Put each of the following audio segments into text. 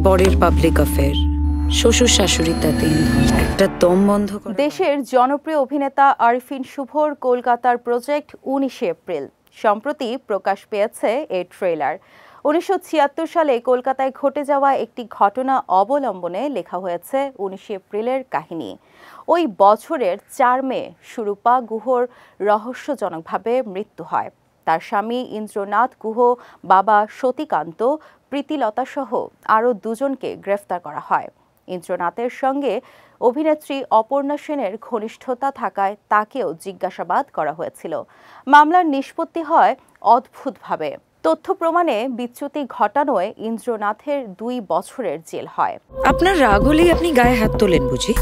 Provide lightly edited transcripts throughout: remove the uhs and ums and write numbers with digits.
বরের public affair, শ্বশুর শাশুড়ি তাতে একটা দম বন্ধ করে। দেশের জনপ্রিয় অভিনেতা আরিফিন শুভর কলকাতার প্রজেক্ট 19 এপ্রিল সম্প্রতি প্রকাশ পেয়েছে এই ট্রেলার। 1976 সালে কলকাতায় ঘটে যাওয়া একটি ঘটনা অবলম্বনে লেখা হয়েছে 19 এপ্রিলের কাহিনী। ওই বছরের 4 মে সুরূপা গুহর রহস্যজনকভাবে মৃত্যু হয়। তার স্বামী ইন্দ্রনাথ গুহ, বাবা সতীকান্ত, প্রীতিলতা সহ আরও দুজনকে গ্রেফতার করা হয়। ইন্দ্রনাথের সঙ্গে অভিনেত্রী অপর্ণা সেনের ঘনিষ্ঠতা থাকায় তাকেও জিজ্ঞাসাবাদ করা হয়েছিল। মামলার নিষ্পত্তি হয় অদ্ভুতভাবে। তথ্য প্রমাণে বিচ্যুতি ঘটানোয় ইন্দ্রনাথের 2 বছরের জেল হয়। আপনার রাগ হলেই আপনি গায়ে হাত তোলেন বুঝি?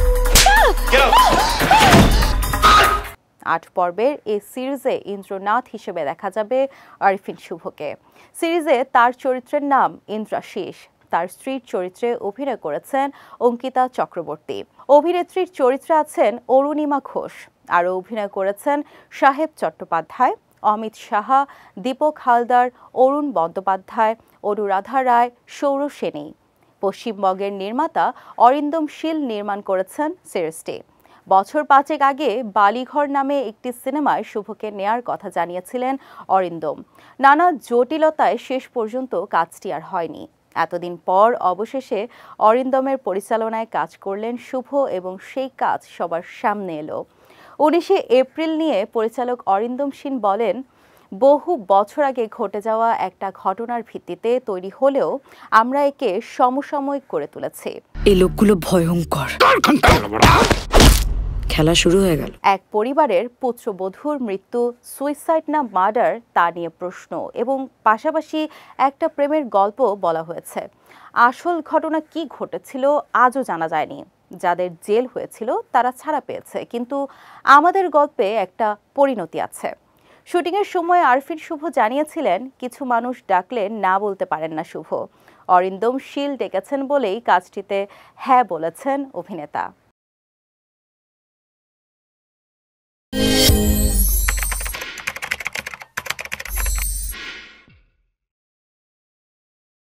8 পর্বের এই সিরিজে ইন্দ্রনাথ হিসেবে দেখা যাবে আরিফিন শুভকে। সিরিজে তার চরিত্রের নাম ইন্দ্রাশিস। তার স্ত্রীর চরিত্রে অভিনয় করেছেন অঙ্কিতা চক্রবর্তী। অভিনেত্রীর চরিত্রে আছেন অরুণিমা ঘোষ। আরও অভিনয় করেছেন সাহেব চট্টোপাধ্যায়, অমিত সাহা, দীপক হালদার, অরুণ বন্দ্যোপাধ্যায়, অনুরাধা রায়, সৌর সেনী। পশ্চিমবঙ্গের নির্মাতা অরিন্দম শীল নির্মাণ করেছেন সিরিজটি। বছর 5 আগে বালিঘর নামে একটি সিনেমায় শুভকে নেয়ার কথা জানিয়েছিলেন অরিন্দম। নানা জটিলতায় শেষ পর্যন্ত কাজটি আর হয়নি। এতদিন পর অবশেষে অরিন্দমের পরিচালনায় কাজ করলেন শুভ এবং সেই কাজ সবার সামনে এলো। 19 এপ্রিল নিয়ে পরিচালক অরিন্দম শীল বলেন, বহু বছর আগে ঘটে যাওয়া একটা ঘটনার ভিত্তিতে তৈরি হলেও আমরা একে সমসাময়িক করে তুলেছি। এই লোকগুলো ভয়ঙ্কর। খেলা শুরু হয়ে গেল। এক পরিবারের পুত্রবধূর মৃত্যু সুইসাইড না মার্ডার তা নিয়ে প্রশ্ন এবং পাশাপাশি একটা প্রেমের গল্প বলা হয়েছে। আসল ঘটনা কি ঘটেছিল আজও জানা যায়নি। যাদের জেল হয়েছিল তারা ছাড়া পেয়েছে, কিন্তু আমাদের গল্পে একটা পরিণতি আছে। শুটিংয়ের সময় আরিফিন শুভ জানিয়েছিলেন, কিছু মানুষ ডাকলে না বলতে পারেন না শুভ। অরিন্দম শীল ডেকেছেন বলেই কাজটিতে হ্যাঁ বলেছেন অভিনেতা।